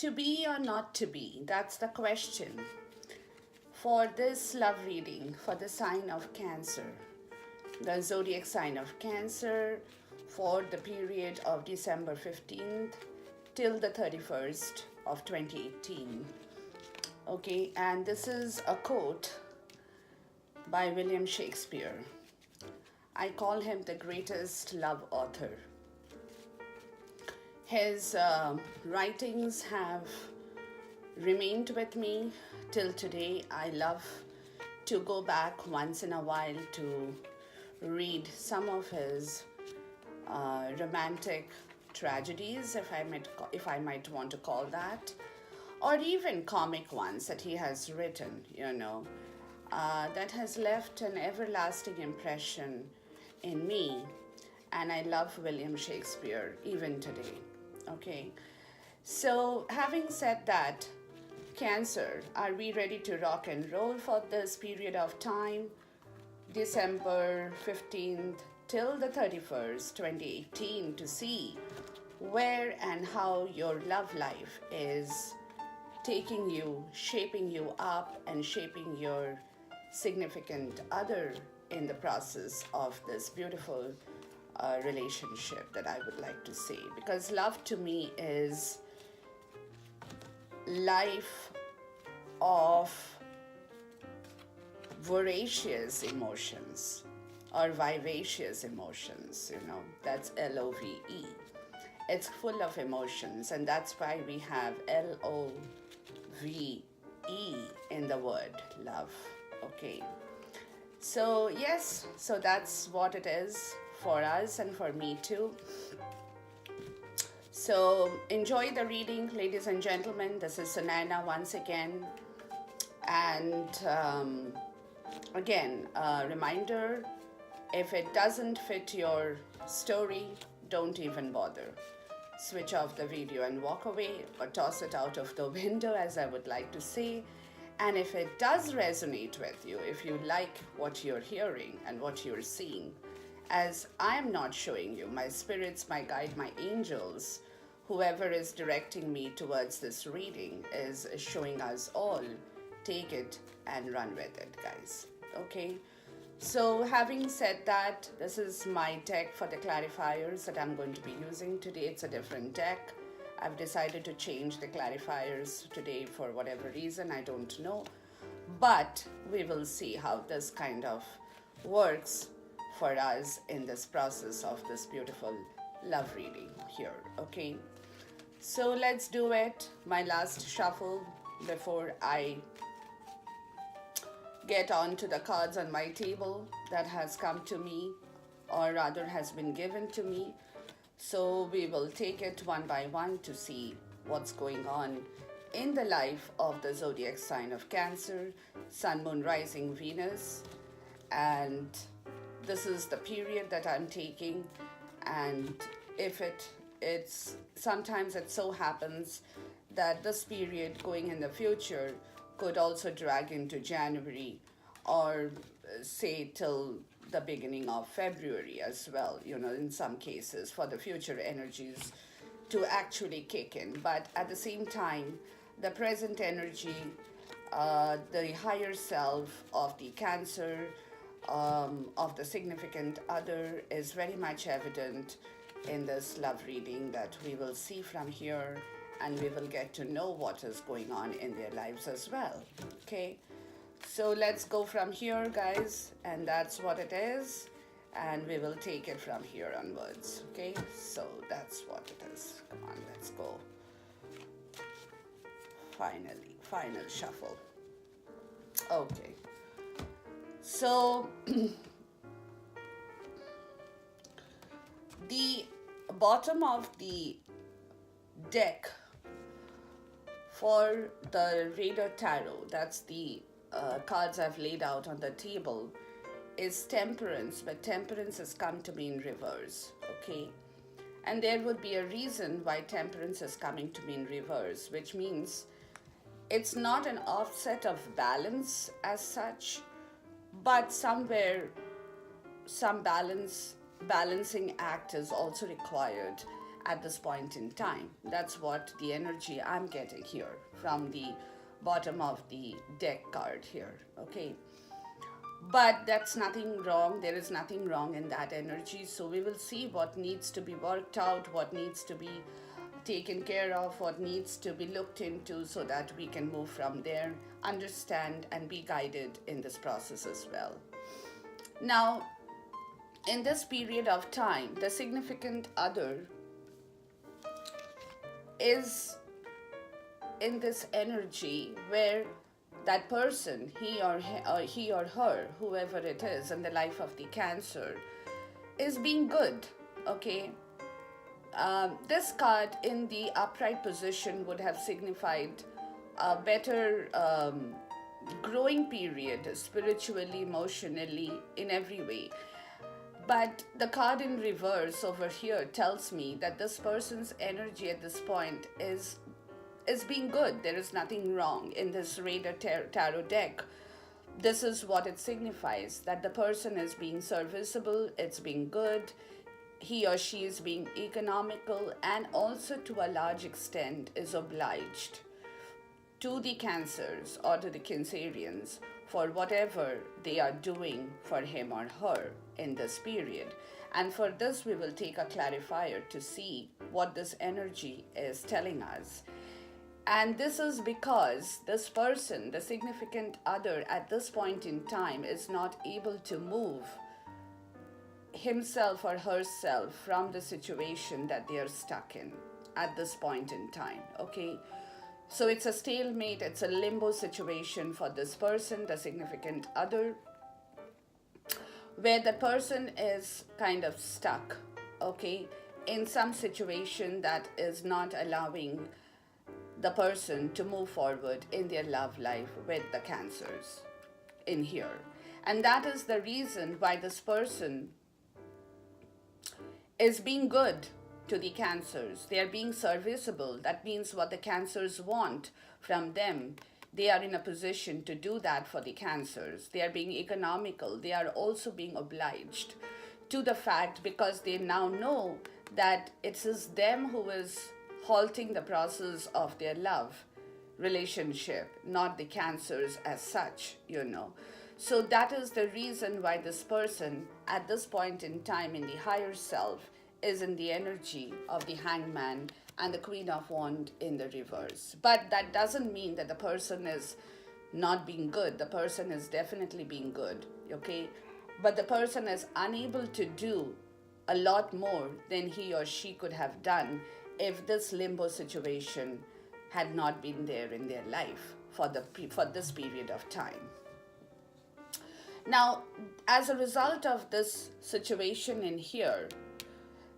To be or not to be? That's the question for this love reading for the sign of Cancer, the zodiac sign of Cancer, for the period of December 15th till the 31st of 2018. Okay, and this is a quote by William Shakespeare. I call him the greatest love author. His writings have remained with me till today. I love to go back once in a while to read some of his romantic tragedies, if I might want to call that, or even comic ones that he has written, that has left an everlasting impression in me. And I love William Shakespeare even today. Okay, so having said that, Cancer, are we ready to rock and roll for this period of time, December 15th till the 31st, 2018, to see where and how your love life is taking you, shaping you up, and shaping your significant other in the process of this beautiful relationship that I would like to see. Because love to me is life of voracious emotions or vivacious emotions, that's L-O-V-E. It's full of emotions, and that's why we have L-O-V-E in the word love. Okay, so yes, so that's what it is for us and for me too. So enjoy the reading, ladies and gentlemen. This is Sunaina once again. And again, a reminder, if it doesn't fit your story, don't even bother. Switch off the video and walk away, or toss it out of the window, as I would like to say. And if it does resonate with you, if you like what you're hearing and what you're seeing, as I'm not showing you, my spirits, my guide, my angels, whoever is directing me towards this reading is showing us all, take it and run with it, guys. Okay, so having said that, this is my deck for the clarifiers that I'm going to be using today. It's a different deck. I've decided to change the clarifiers today for whatever reason, I don't know. But we will see how this kind of works for us in this process of this beautiful love reading here, okay? So let's do it. My last shuffle before I get on to the cards on my table that has come to me, or rather has been given to me. So we will take it one by one to see what's going on in the life of the zodiac sign of Cancer, Sun, Moon, Rising, Venus. And this is the period that I'm taking. And if it's sometimes it so happens that this period going in the future could also drag into January, or say till the beginning of February as well, in some cases, for the future energies to actually kick in. But at the same time, the present energy, the higher self of the Cancer, of the significant other, is very much evident in this love reading that we will see from here, and we will get to know what is going on in their lives as well. Okay, so let's go from here, guys, and that's what it is, and we will take it from here onwards. Okay, so that's what it is. Come on, let's go. Finally, final shuffle. Okay, so the bottom of the deck for the Radar Tarot, that's the cards I've laid out on the table, is Temperance, but Temperance has come to me in reverse, okay? And there would be a reason why Temperance is coming to me in reverse, which means it's not an offset of balance as such, but somewhere some balancing act is also required. at this point in time. That's what the energy I'm getting here from the bottom of the deck card here, okay? But that's nothing wrong. There is nothing wrong in that energy. So we will see what needs to be worked out, what needs to be taken care of, what needs to be looked into so that we can move from there, understand, and be guided in this process as well. Now, in this period of time, the significant other is in this energy where that person, he or her, whoever it is in the life of the Cancer, is being good, okay? This card in the upright position would have signified a better growing period, spiritually, emotionally, in every way. But the card in reverse over here tells me that this person's energy at this point is being good. There is nothing wrong in this Raider Tarot deck. This is what it signifies, that the person is being serviceable, it's being good, he or she is being economical, and also to a large extent is obliged to the Cancers or to the Cancerians for whatever they are doing for him or her in this period. And for this, we will take a clarifier to see what this energy is telling us. And this is because this person, the significant other at this point in time, is not able to move himself or herself from the situation that they are stuck in at this point in time, okay? So it's a stalemate, it's a limbo situation for this person, the significant other, where the person is kind of stuck, okay, in some situation that is not allowing the person to move forward in their love life with the Cancers in here. And that is the reason why this person is being good to the Cancers. They are being serviceable. That means what the Cancers want from them, they are in a position to do that for the Cancers. They are being economical. They are also being obliged to the fact, because they now know that it is them who is halting the process of their love relationship, not the Cancers as such, you know. So that is the reason why this person at this point in time in the higher self is in the energy of the Hangman and the Queen of Wands in the reverse. But that doesn't mean that the person is not being good. The person is definitely being good, okay? But the person is unable to do a lot more than he or she could have done if this limbo situation had not been there in their life for this period of time. Now, as a result of this situation in here,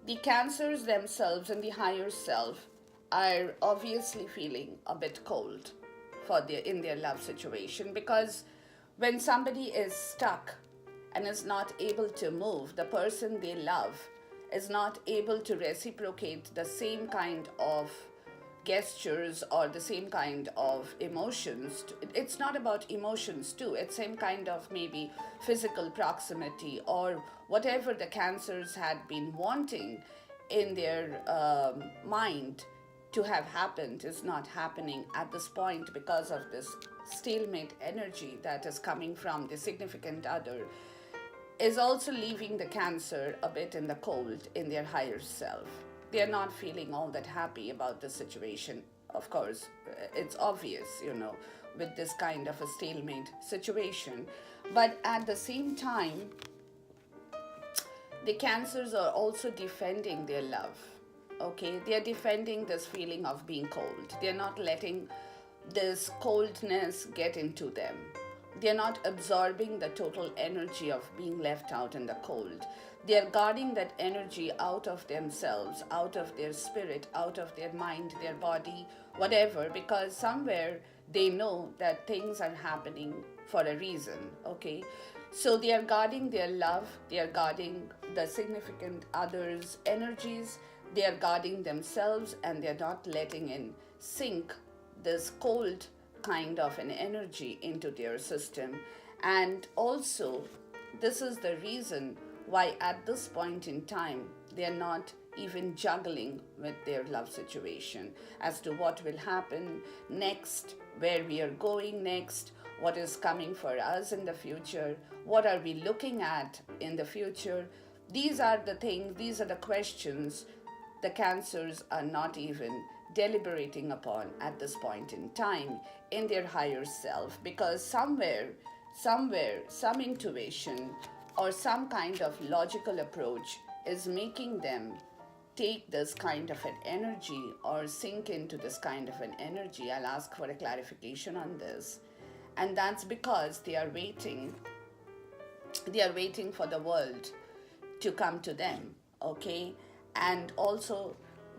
the Cancers themselves and the higher self are obviously feeling a bit cold in their love situation, because when somebody is stuck and is not able to move, the person they love is not able to reciprocate the same kind of gestures or the same kind of emotions. It's not about emotions too. It's same kind of maybe physical proximity or whatever the Cancers had been wanting in their mind to have happened is not happening at this point because of this stalemate energy that is coming from the significant other, is also leaving the Cancer a bit in the cold in their higher self. They are not feeling all that happy about the situation. Of course, it's obvious, you know, with this kind of a stalemate situation. But at the same time, the Cancers are also defending their love, okay? They are defending this feeling of being cold. They're not letting this coldness get into them. They're not absorbing the total energy of being left out in the cold. They're guarding that energy out of themselves, out of their spirit, out of their mind, their body, whatever, because somewhere they know that things are happening for a reason, okay? So they are guarding their love, they are guarding the significant other's energies, they are guarding themselves, and they're not letting in sink this cold kind of an energy into their system. And also, this is the reason why at this point in time they are not even juggling with their love situation as to what will happen next, where we are going next, what is coming for us in the future, what are we looking at in the future. These are the things, these are the questions the cancers are not even deliberating upon at this point in time in their higher self, because somewhere, some intuition or some kind of logical approach is making them take this kind of an energy or sink into this kind of an energy. I'll ask for a clarification on this. And that's because they are waiting for the world to come to them, okay? And also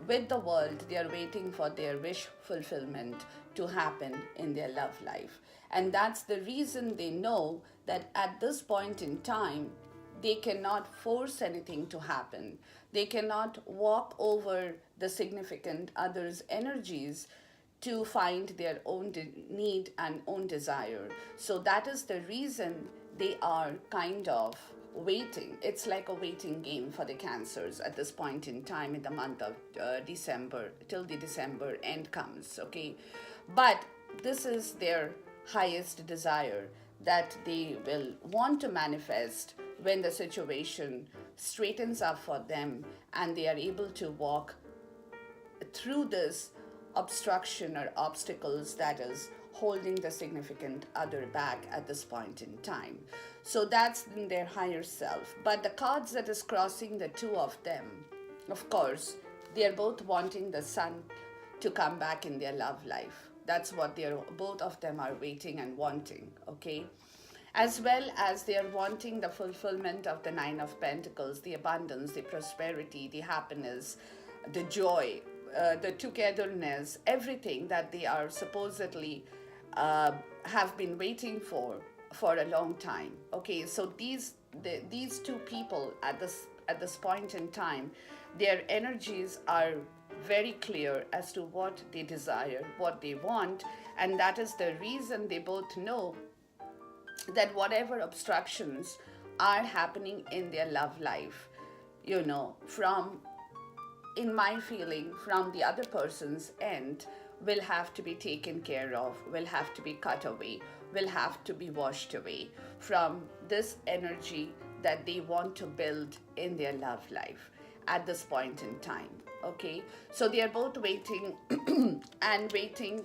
with the world, they are waiting for their wish fulfillment to happen in their love life. And that's the reason they know that at this point in time, they cannot force anything to happen. They cannot walk over the significant other's energies to find their own need and own desire. So that is the reason they are kind of waiting. It's like a waiting game for the cancers at this point in time in the month of December, till the December end comes, okay? But this is their highest desire that they will want to manifest when the situation straightens up for them and they are able to walk through this obstruction or obstacles that is holding the significant other back at this point in time. So that's in their higher self. But the cards that is crossing the two of them, of course, they are both wanting the sun to come back in their love life. That's what they're both of them are waiting and wanting, okay? As well as they are wanting the fulfillment of the Nine of Pentacles, the abundance, the prosperity, the happiness, the joy, the togetherness, everything that they are supposedly have been waiting for a long time. Okay, so these two people at this point in time, their energies are very clear as to what they desire, what they want, and that is the reason they both know that whatever obstructions are happening in their love life, from, in my feeling, from the other person's end, will have to be taken care of, will have to be cut away, will have to be washed away from this energy that they want to build in their love life at this point in time. Okay, so they are both waiting and waiting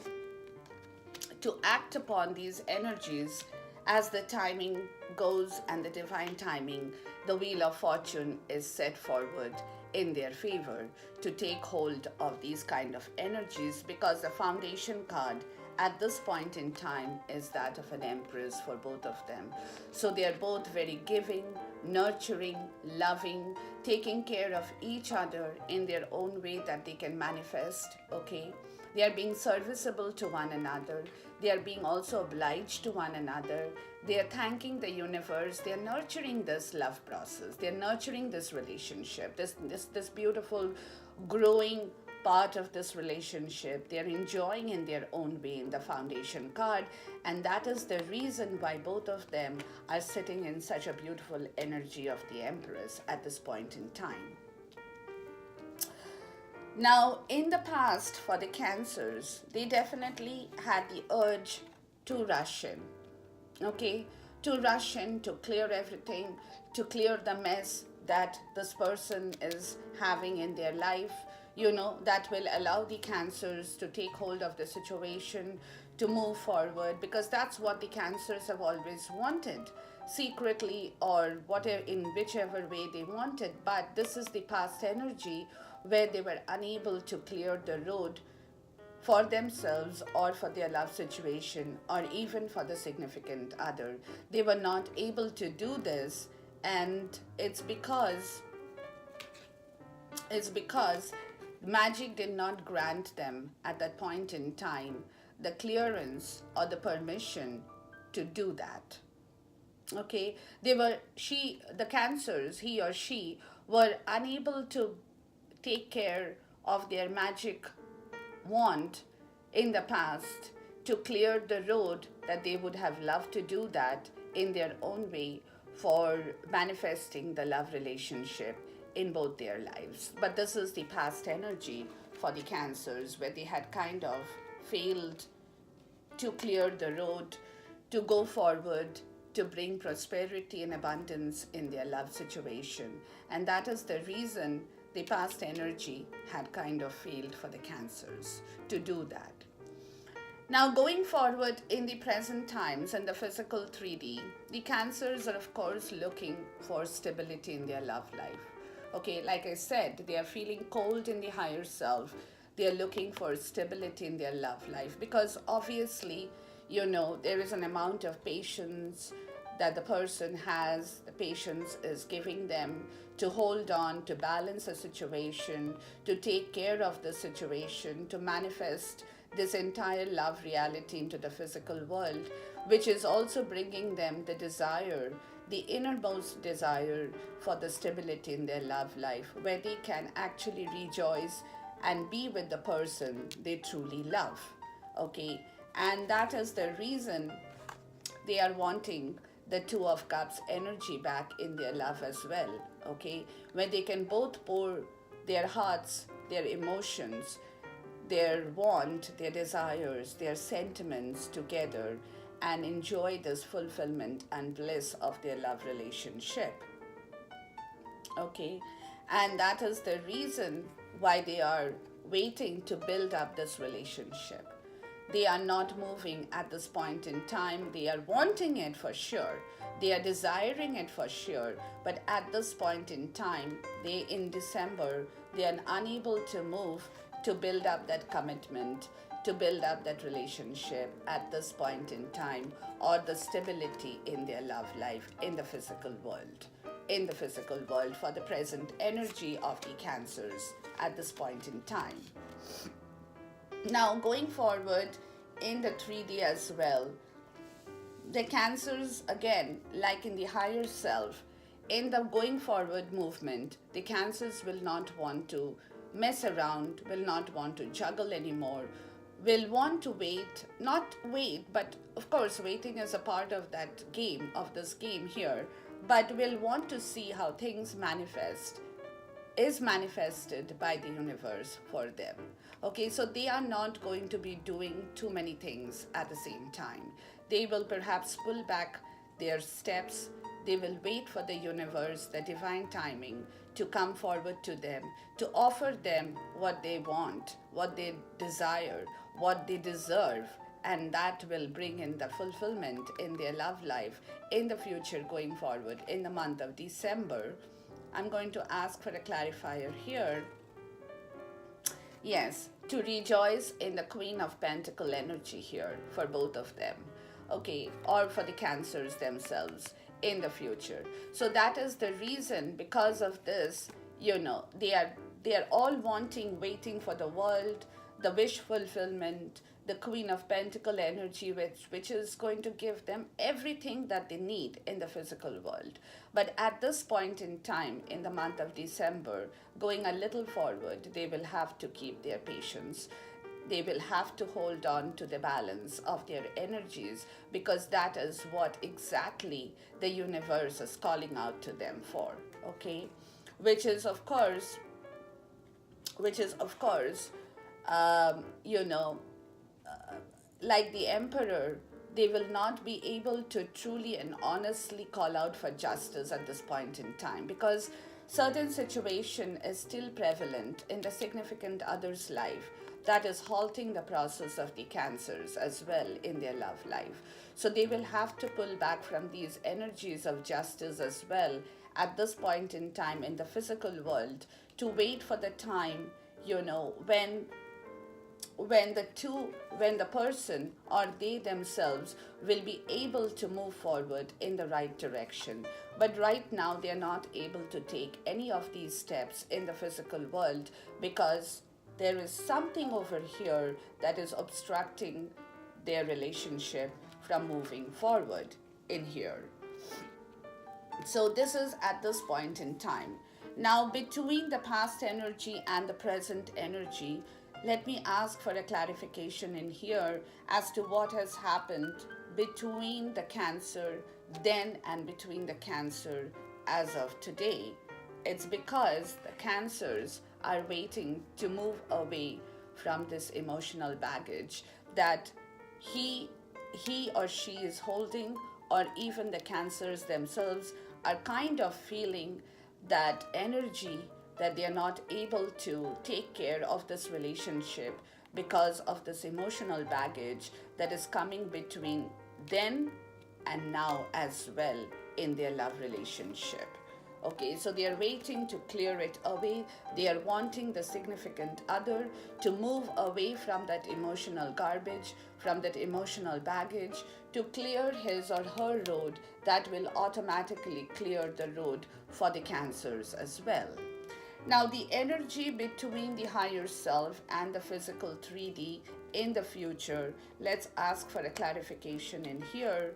to act upon these energies as the timing goes and the divine timing, the wheel of fortune is set forward in their favor to take hold of these kind of energies, because the foundation card at this point in time is that of an empress for both of them. So they are both very giving, nurturing, loving, taking care of each other in their own way that they can manifest, okay? They are being serviceable to one another. They are being also obliged to one another. They are thanking the universe. They are nurturing this love process. They are nurturing this relationship, this beautiful growing part of this relationship. They are enjoying in their own way in the foundation card. And that is the reason why both of them are sitting in such a beautiful energy of the Empress at this point in time. Now, in the past, for the Cancers, they definitely had the urge to rush in, okay? To rush in, to clear everything, to clear the mess that this person is having in their life, that will allow the Cancers to take hold of the situation, to move forward, because that's what the Cancers have always wanted, secretly or whatever, in whichever way they wanted. But this is the past energy where they were unable to clear the road for themselves or for their love situation or even for the significant other. They were not able to do this, and it's because magic did not grant them at that point in time the clearance or the permission to do that. Okay, the Cancers, he or she, were unable to take care of their magic wand in the past to clear the road that they would have loved to do that in their own way for manifesting the love relationship in both their lives. But this is the past energy for the Cancers, where they had kind of failed to clear the road, to go forward, to bring prosperity and abundance in their love situation. And that is the reason the past energy had kind of failed for the Cancers to do that. Now, going forward in the present times and the physical 3D, the Cancers are, of course, looking for stability in their love life. Okay, like I said, they are feeling cold in the higher self. They are looking for stability in their love life because obviously, there is an amount of patience that the person has. The patience is giving them to hold on, to balance a situation, to take care of the situation, to manifest this entire love reality into the physical world, which is also bringing them the desire, the innermost desire for the stability in their love life, where they can actually rejoice and be with the person they truly love. Okay, and that is the reason they are wanting the Two of Cups energy back in their love as well. Okay, where they can both pour their hearts, their emotions, their want, their desires, their sentiments together and enjoy this fulfillment and bliss of their love relationship. Okay, and that is the reason why they are waiting to build up this relationship. They are not moving at this point in time. They are wanting it for sure. They are desiring it for sure. But at this point in time, in December, they are unable to move to build up that commitment, to build up that relationship at this point in time, or the stability in their love life in the physical world. In the physical world for the present energy of the Cancers at this point in time. Now, going forward in the 3D as well, the Cancers, again, like in the higher self, in the going forward movement, the Cancers will not want to mess around, will not want to juggle anymore, will want to wait, not wait, but of course, waiting is a part of that game, of this game here, but will want to see how things is manifested by the universe for them. Okay, so they are not going to be doing too many things at the same time. They will perhaps pull back their steps. They will wait for the universe, the divine timing, to come forward to them, to offer them what they want, what they desire, what they deserve, and that will bring in the fulfillment in their love life in the future going forward in the month of December. I'm going to ask for a clarifier here. Yes, to rejoice in the Queen of Pentacle energy here for both of them. Okay, or for the Cancers themselves in the future. So that is the reason, because of this, they are all wanting, waiting for the world, the wish fulfillment, the Queen of Pentacle energy, which is going to give them everything that they need in the physical world. But at this point in time, in the month of December, going a little forward, they will have to keep their patience. They will have to hold on to the balance of their energies, because that is what exactly the universe is calling out to them for, okay? Which is of course, like the Emperor, they will not be able to truly and honestly call out for justice at this point in time, because certain situation is still prevalent in the significant other's life that is halting the process of the Cancers as well in their love life. So they will have to pull back from these energies of justice as well at this point in time in the physical world, to wait for the time, when the person or they themselves will be able to move forward in the right direction. But right now they are not able to take any of these steps in the physical world, because there is something over here that is obstructing their relationship from moving forward in here. So this is at this point in time. Now, between the past energy and the present energy, let me ask for a clarification in here as to what has happened between the Cancer then and between the Cancer as of today. It's because the cancers are waiting to move away from this emotional baggage that he he or she is holding, or even the cancers themselves are kind of feeling that energy, that they are not able to take care of this relationship because of this emotional baggage that is coming between then and now as well in their love relationship. Okay, so they are waiting to clear it away. They are wanting the significant other to move away from that emotional garbage, from that emotional baggage, to clear his or her road that will automatically clear the road for the cancers as well. Now, the energy between the higher self and the physical 3D in the future, let's ask for a clarification in here.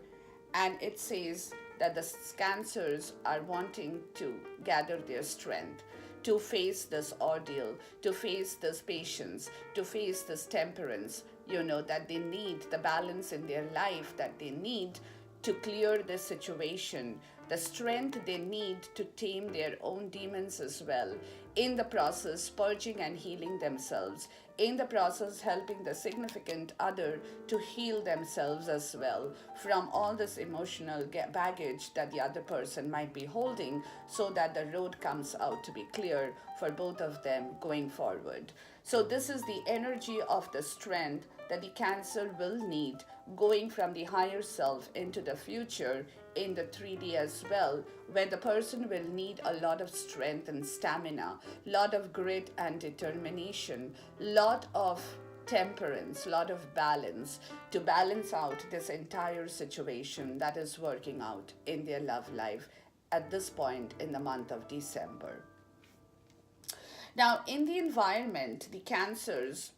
And it says that the cancers are wanting to gather their strength to face this ordeal, to face this patience, to face this temperance, that they need the balance in their life that they need to clear this situation, the strength they need to tame their own demons as well, in the process purging and healing themselves, in the process helping the significant other to heal themselves as well from all this emotional baggage that the other person might be holding, so that the road comes out to be clear for both of them going forward. So this is the energy of the strength that the cancer will need going from the higher self into the future in the 3D as well, where the person will need a lot of strength and stamina, lot of grit and determination, lot of temperance, lot of balance to balance out this entire situation that is working out in their love life at this point in the month of December. Now, in the environment, the cancers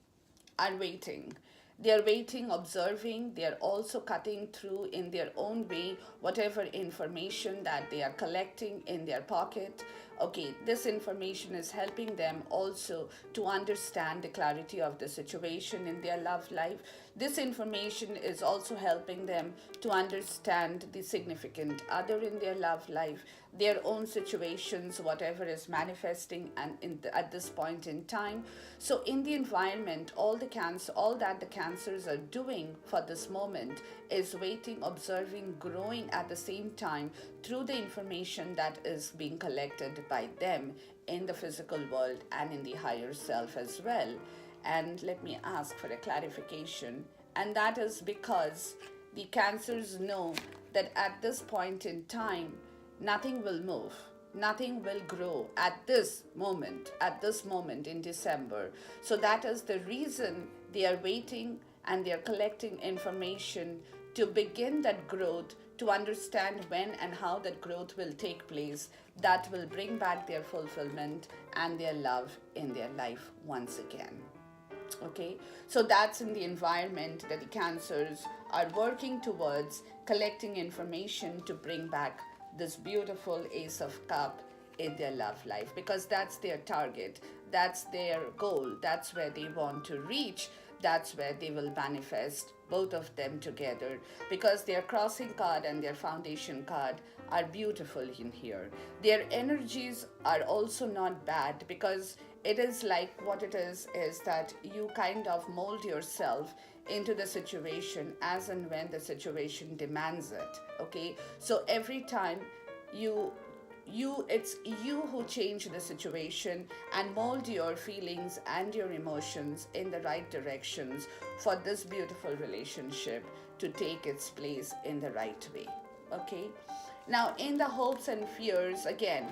are waiting. They are waiting, observing. They are also cutting through in their own way whatever information that they are collecting in their pocket. Okay, this information is helping them also to understand the clarity of the situation in their love life. This information is also helping them to understand the significant other in their love life, their own situations, whatever is manifesting and at this point in time. So in the environment, all that the cancers are doing for this moment is waiting, observing, growing at the same time through the information that is being collected by them in the physical world and in the higher self as well. And let me ask for a clarification. And that is because the cancers know that at this point in time, nothing will move, nothing will grow at this moment in December. So that is the reason they are waiting and they are collecting information to begin that growth, to understand when and how that growth will take place, that will bring back their fulfillment and their love in their life once again. Okay, so that's in the environment that the cancers are working towards, collecting information to bring back this beautiful Ace of Cup in their love life, because that's their target, that's their goal, that's where they want to reach, that's where they will manifest both of them together, because their crossing card and their foundation card are beautiful in here. Their energies are also not bad, because it is like what it is that you kind of mold yourself into the situation as and when the situation demands it. Okay, so every time it's you who change the situation and mold your feelings and your emotions in the right directions for this beautiful relationship to take its place in the right way. Okay, now in the hopes and fears, again,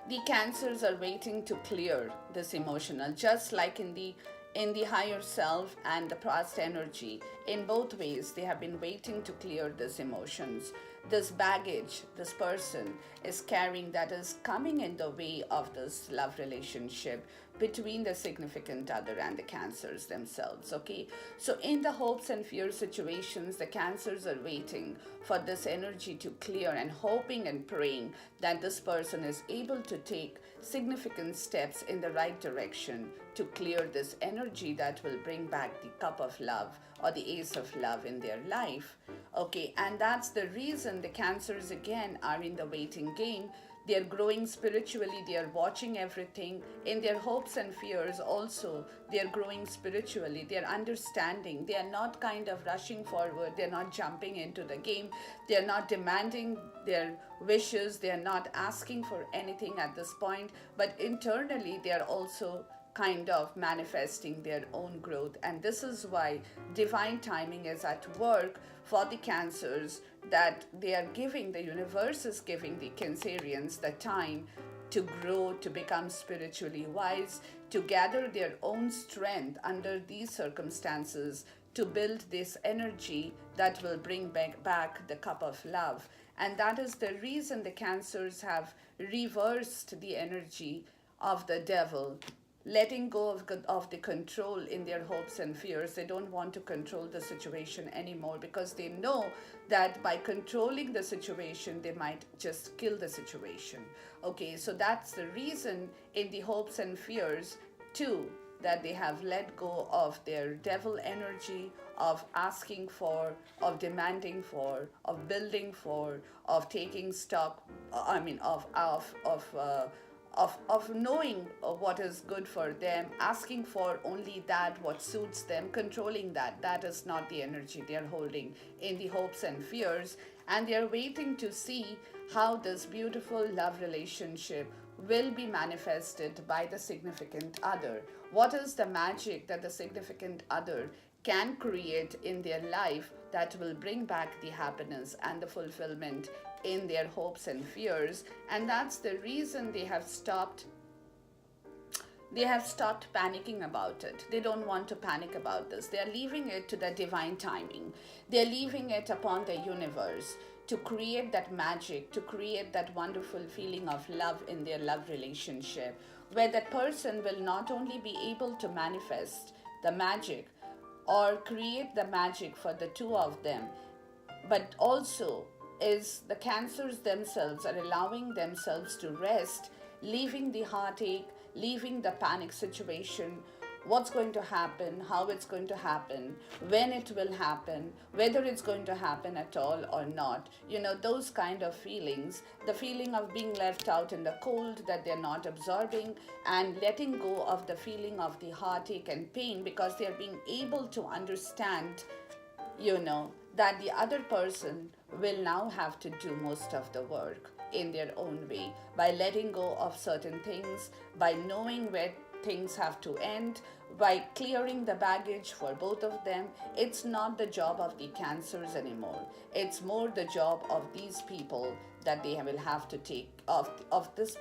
the cancers are waiting to clear this emotional, just like in the higher self and the past energy. In both ways, they have been waiting to clear these emotions. This baggage this person is carrying that is coming in the way of this love relationship between the significant other and the cancers themselves. Okay, so in the hopes and fear situations, the cancers are waiting for this energy to clear and hoping and praying that this person is able to take significant steps in the right direction to clear this energy that will bring back the cup of love or the ace of love in their life. Okay, and that's the reason the cancers again are in the waiting game. They are growing spiritually, they are watching everything. In their hopes and fears also, they are growing spiritually, they are understanding. They are not kind of rushing forward, they are not jumping into the game, they are not demanding their wishes, they are not asking for anything at this point, but internally they are also kind of manifesting their own growth. And this is why divine timing is at work for the Cancers, that they are giving, the universe is giving the Cancerians the time to grow, to become spiritually wise, to gather their own strength under these circumstances, to build this energy that will bring back the cup of love. And that is the reason the Cancers have reversed the energy of the devil, letting go of the control in their hopes and fears. They don't want to control the situation anymore because they know that by controlling the situation, they might just kill the situation. Okay, so that's the reason in the hopes and fears too, that they have let go of their devil energy of asking for, of demanding for, of building for, of taking stock, of knowing what is good for them, asking for only that what suits them, controlling that. That is not the energy they are holding in the hopes and fears. And they are waiting to see how this beautiful love relationship will be manifested by the significant other. What is the magic that the significant other can create in their life that will bring back the happiness and the fulfillment in their hopes and fears? And that's the reason they have stopped panicking about it. They don't want to panic about this. They are leaving it to the divine timing. They are leaving it upon the universe to create that magic, to create that wonderful feeling of love in their love relationship, where that person will not only be able to manifest the magic or create the magic for the two of them, but also is the Cancers themselves are allowing themselves to rest, leaving the heartache, leaving the panic situation, what's going to happen, how it's going to happen, when it will happen, whether it's going to happen at all or not. Those kind of feelings, the feeling of being left out in the cold that they're not absorbing, and letting go of the feeling of the heartache and pain because they're being able to understand, that the other person will now have to do most of the work in their own way by letting go of certain things, by knowing where things have to end, by clearing the baggage for both of them. It's not the job of the Cancers anymore. It's more the job of these people that they will have to take of these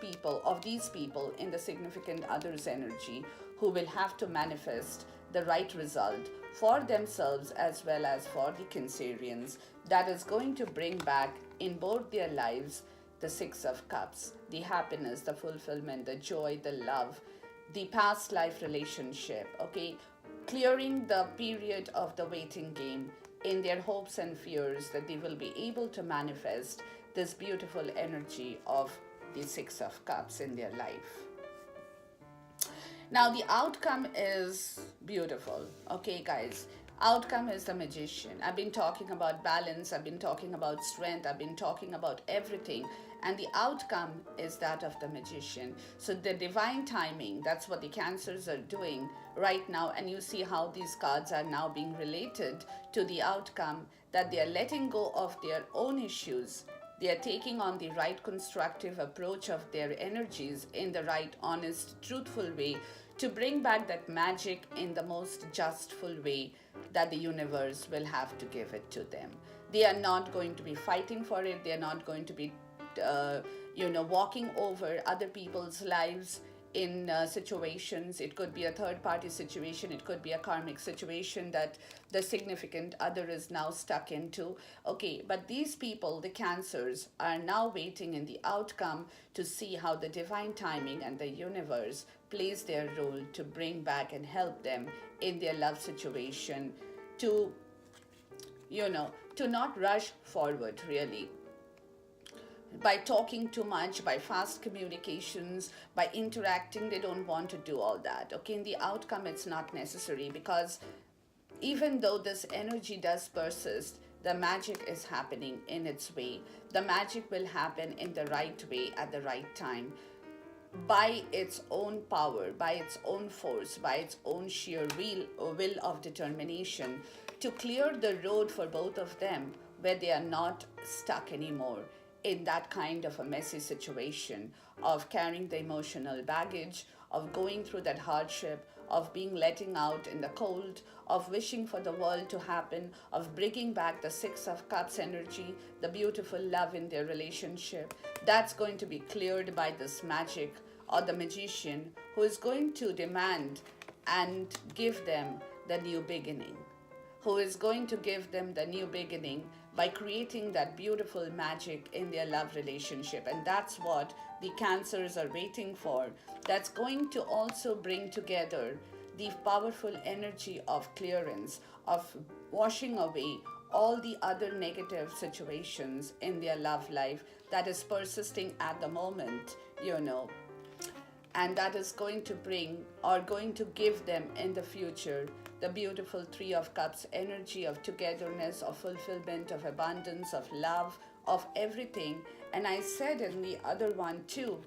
people in the significant other's energy, who will have to manifest the right result for themselves as well as for the Cancerians, that is going to bring back in both their lives the Six of Cups, the happiness, the fulfillment, the joy, the love, the past life relationship, okay? Clearing the period of the waiting game in their hopes and fears, that they will be able to manifest this beautiful energy of the Six of Cups in their life. Now, the outcome is beautiful, okay, guys? Outcome is the Magician. I've been talking about balance, I've been talking about strength, I've been talking about everything, and the outcome is that of the Magician. So the divine timing, that's what the Cancers are doing right now, and you see how these cards are now being related to the outcome, that they are letting go of their own issues. They are taking on the right constructive approach of their energies in the right, honest, truthful way to bring back that magic in the most justful way that the universe will have to give it to them. They are not going to be fighting for it. They are not going to be, walking over other people's lives in situations. It could be a third party situation, it could be a karmic situation that the significant other is now stuck into. Okay, but these people, the Cancers, are now waiting in the outcome to see how the divine timing and the universe plays their role to bring back and help them in their love situation, to not rush forward really by talking too much, by fast communications, by interacting. They don't want to do all that. Okay, in the outcome, it's not necessary, because even though this energy does persist, the magic is happening in its way. The magic will happen in the right way at the right time, by its own power, by its own force, by its own sheer will of determination, to clear the road for both of them, where they are not stuck anymore in that kind of a messy situation of carrying the emotional baggage, of going through that hardship, of being letting out in the cold, of wishing for the world to happen, of bringing back the Six of Cups energy, the beautiful love in their relationship. That's going to be cleared by this magic or the magician, who is going to demand and give them the new beginning, who is going to give them the new beginning by creating that beautiful magic in their love relationship. And that's what the Cancers are waiting for. That's going to also bring together the powerful energy of clearance, of washing away all the other negative situations in their love life that is persisting at the moment, and that is going to bring, or going to give them in the future, the beautiful Three of Cups energy of togetherness, of fulfillment, of abundance, of love, of everything. And I said in the other one too,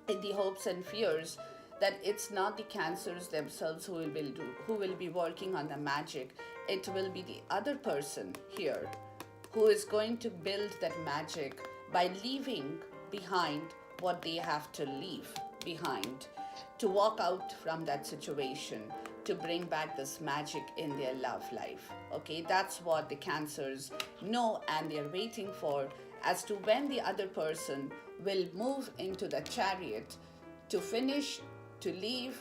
in the hopes and fears, that it's not the Cancers themselves who will be working on the magic. It will be the other person here who is going to build that magic by leaving behind what they have to leave behind, to walk out from that situation, to bring back this magic in their love life. Okay, that's what the Cancers know, and they're waiting for, as to when the other person will move into the Chariot to finish, to leave,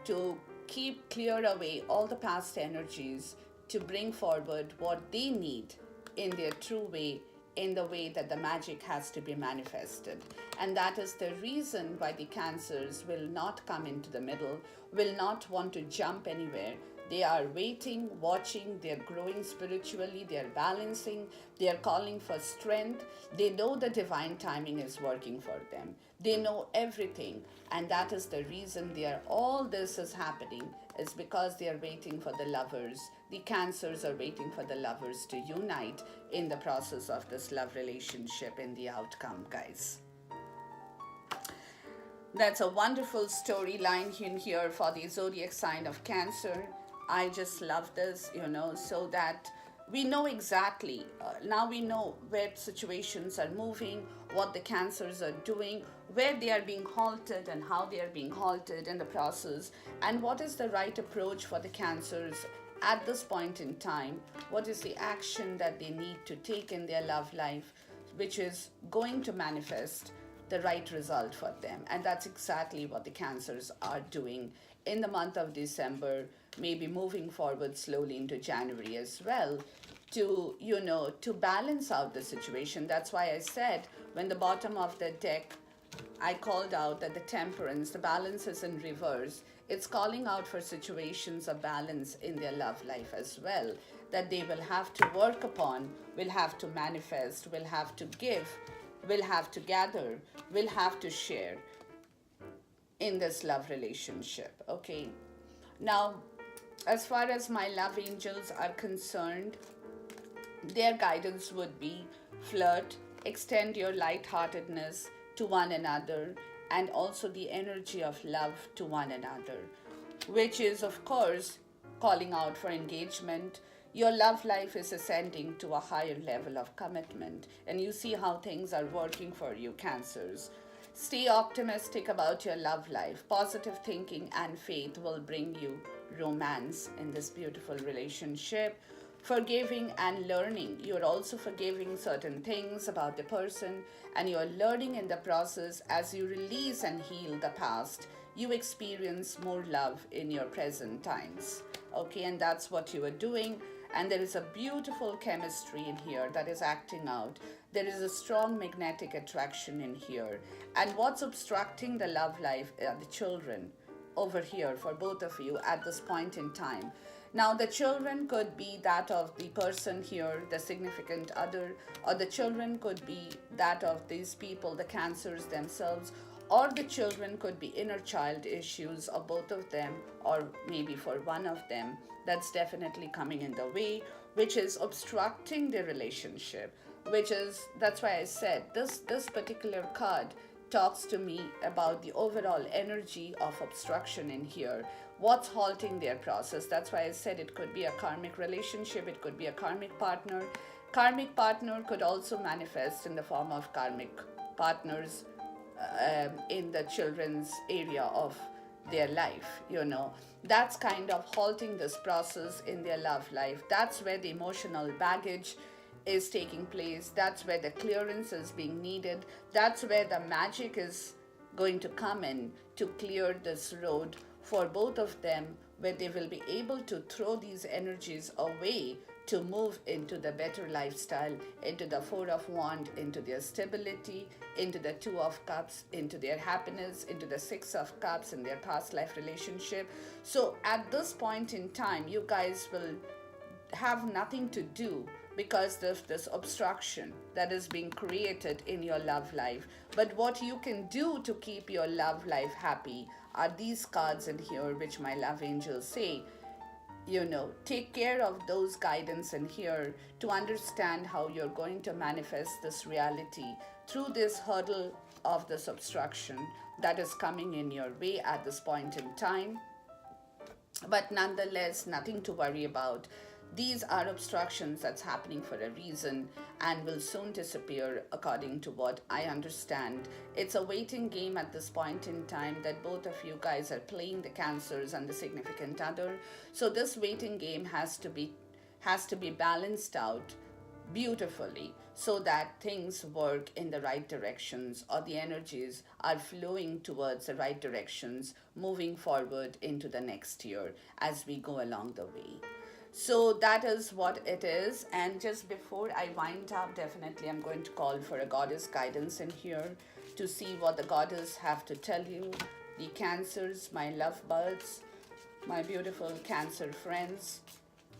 to keep clear away all the past energies, to bring forward what they need in their true way, in the way that the magic has to be manifested. And that is the reason why the Cancers will not come into the middle, will not want to jump anywhere. They are waiting, watching, they're growing spiritually, they're balancing, they're calling for strength. They know the divine timing is working for them. They know everything, and that is the reason all this is happening, is because they are waiting for the lovers. The Cancers are waiting for the lovers to unite in the process of this love relationship, in the outcome, guys. That's a wonderful storyline in here for the zodiac sign of Cancer. I just love this, so that we know exactly, now we know where situations are moving, what the Cancers are doing, where they are being halted and how they are being halted in the process, and what is the right approach for the Cancers at this point in time. What is the action that they need to take in their love life, which is going to manifest the right result for them. And that's exactly what the Cancers are doing in the month of December, maybe moving forward slowly into January as well, to balance out the situation. That's why I said, when the bottom of the deck, I called out that the Temperance, the balance is in reverse. It's calling out for situations of balance in their love life as well, that they will have to work upon, will have to manifest, will have to give, will have to gather, will have to share in this love relationship. Okay, now as far as my love angels are concerned, their guidance would be flirt, extend your lightheartedness to one another, and also the energy of love to one another, which is of course calling out for engagement. Your love life is ascending to a higher level of commitment, and you see how things are working for you, Cancers. Stay optimistic about your love life. Positive thinking and faith will bring you romance in this beautiful relationship. Forgiving and learning. You're also forgiving certain things about the person, and you're learning in the process. As you release and heal the past, you experience more love in your present times. Okay, and that's what you are doing. And there is a beautiful chemistry in here that is acting out. There is a strong magnetic attraction in here. And what's obstructing the love life are the children over here for both of you at this point in time. Now, the children could be that of the person here, the significant other, or the children could be that of these people, the Cancers themselves, or the children could be inner child issues of both of them, or maybe for one of them, that's definitely coming in the way, which is obstructing the relationship. Which is, that's why I said this particular card talks to me about the overall energy of obstruction in here. What's halting their process? That's why I said it could be a karmic relationship, it could be a karmic partner. Karmic partner could also manifest in the form of karmic partners in the children's area of their life, That's kind of halting this process in their love life. That's where the emotional baggage is taking place. That's where the clearance is being needed. That's where the magic is going to come in to clear this road for both of them, where they will be able to throw these energies away to move into the better lifestyle, into the Four of Wands, into their stability, into the Two of Cups, into their happiness, into the Six of Cups in their past life relationship. So at this point in time, you guys will have nothing to do because of this obstruction that is being created in your love life. But what you can do to keep your love life happy are these cards in here, which my love angels say, take care of those guidance in here to understand how you're going to manifest this reality through this hurdle of this obstruction that is coming in your way at this point in time. But nonetheless, nothing to worry about. These are obstructions that's happening for a reason and will soon disappear according to what I understand. It's a waiting game at this point in time that both of you guys are playing, the Cancers and the significant other. So this waiting game has to be balanced out beautifully so that things work in the right directions, or the energies are flowing towards the right directions, moving forward into the next year as we go along the way. So that is what it is. And just before I wind up, definitely I'm going to call for a goddess guidance in here to see what the goddess have to tell you. The Cancers, my lovebirds, my beautiful Cancer friends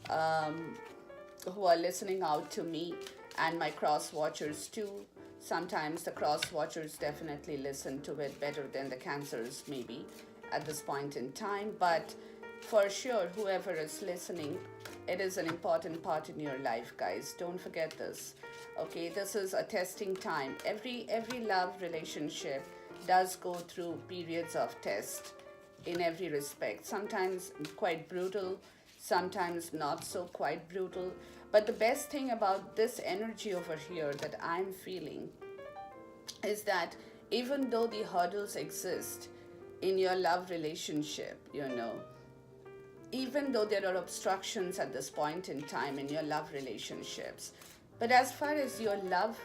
who are listening out to me, and my cross watchers too. Sometimes the cross watchers definitely listen to it better than the Cancers maybe at this point in time. But for sure, whoever is listening, it is an important part in your life, guys. Don't forget this. Okay, this is a testing time. Every love relationship does go through periods of test in every respect. Sometimes quite brutal, sometimes not so quite brutal. But the best thing about this energy over here that I'm feeling is that even though the hurdles exist in your love relationship, even though there are obstructions at this point in time in your love relationships, but as far as your love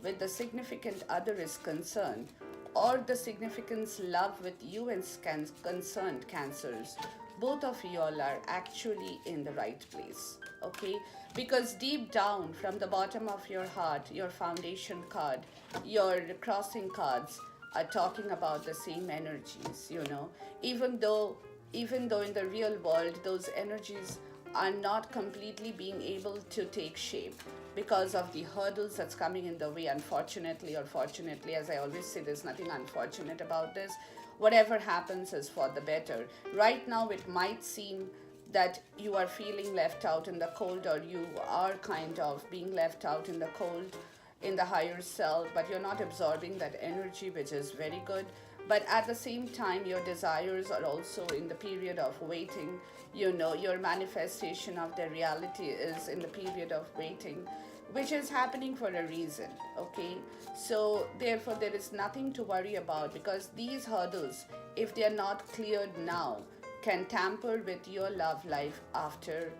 with the significant other is concerned, or the significance love with you is concerned, Cancers, both of y'all are actually in the right place, okay? Because deep down, from the bottom of your heart, your foundation card, your crossing cards are talking about the same energies, even though in the real world, those energies are not completely being able to take shape because of the hurdles that's coming in the way, unfortunately or fortunately. As I always say, there's nothing unfortunate about this. Whatever happens is for the better. Right now, it might seem that you are feeling left out in the cold, or you are kind of being left out in the cold in the higher self, but you're not absorbing that energy, which is very good. But at the same time, your desires are also in the period of waiting. Your manifestation of the reality is in the period of waiting, which is happening for a reason, okay? So therefore, there is nothing to worry about, because these hurdles, if they are not cleared now, can tamper with your love life after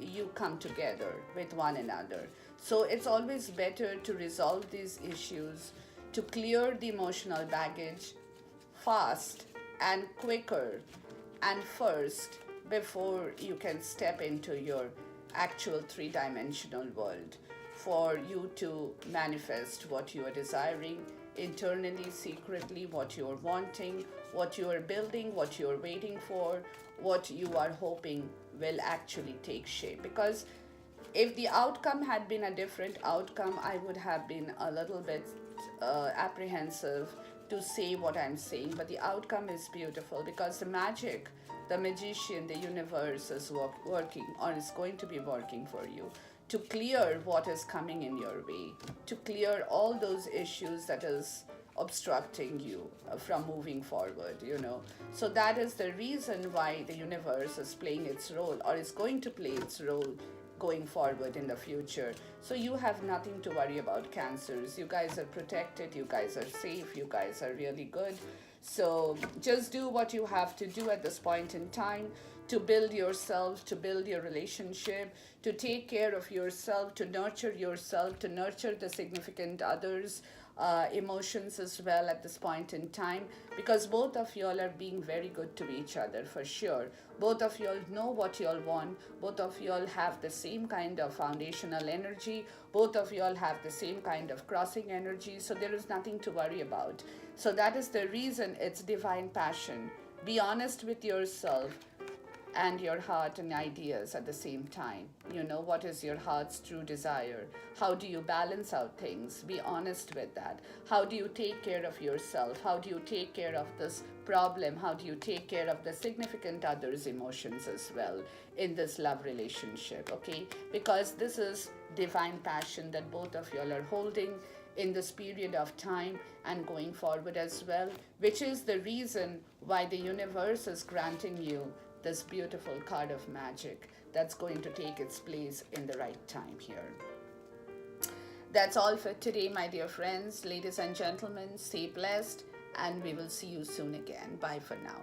you come together with one another. So it's always better to resolve these issues, to clear the emotional baggage fast and quicker and first, before you can step into your actual three-dimensional world, for you to manifest what you are desiring internally, secretly, what you are wanting, what you are building, what you are waiting for, what you are hoping will actually take shape. Because if the outcome had been a different outcome, I would have been a little bit apprehensive to say what I'm saying, but the outcome is beautiful because the magic, the magician, the universe is working or is going to be working for you to clear what is coming in your way, to clear all those issues that is obstructing you from moving forward, you know. So that is the reason why the universe is playing its role or is going to play its role going forward in the future. So you have nothing to worry about, Cancers. You guys are protected, you guys are safe, you guys are really good. So just do what you have to do at this point in time to build yourself, to build your relationship, to take care of yourself, to nurture the significant others, emotions as well at this point in time, because both of y'all are being very good to each other for sure. Both of y'all know what y'all want. Both of y'all have the same kind of foundational energy. Both of y'all have the same kind of crossing energy. So there is nothing to worry about. So that is the reason it's divine passion. Be honest with yourself and your heart and ideas at the same time. You know, what is your heart's true desire? How do you balance out things? Be honest with that. How do you take care of yourself? How do you take care of this problem? How do you take care of the significant other's emotions as well in this love relationship, okay? Because this is divine passion that both of y'all are holding in this period of time and going forward as well, which is the reason why the universe is granting you this beautiful card of magic that's going to take its place in the right time here. That's all for today, my dear friends. Ladies and gentlemen, stay blessed, and we will see you soon again. Bye for now.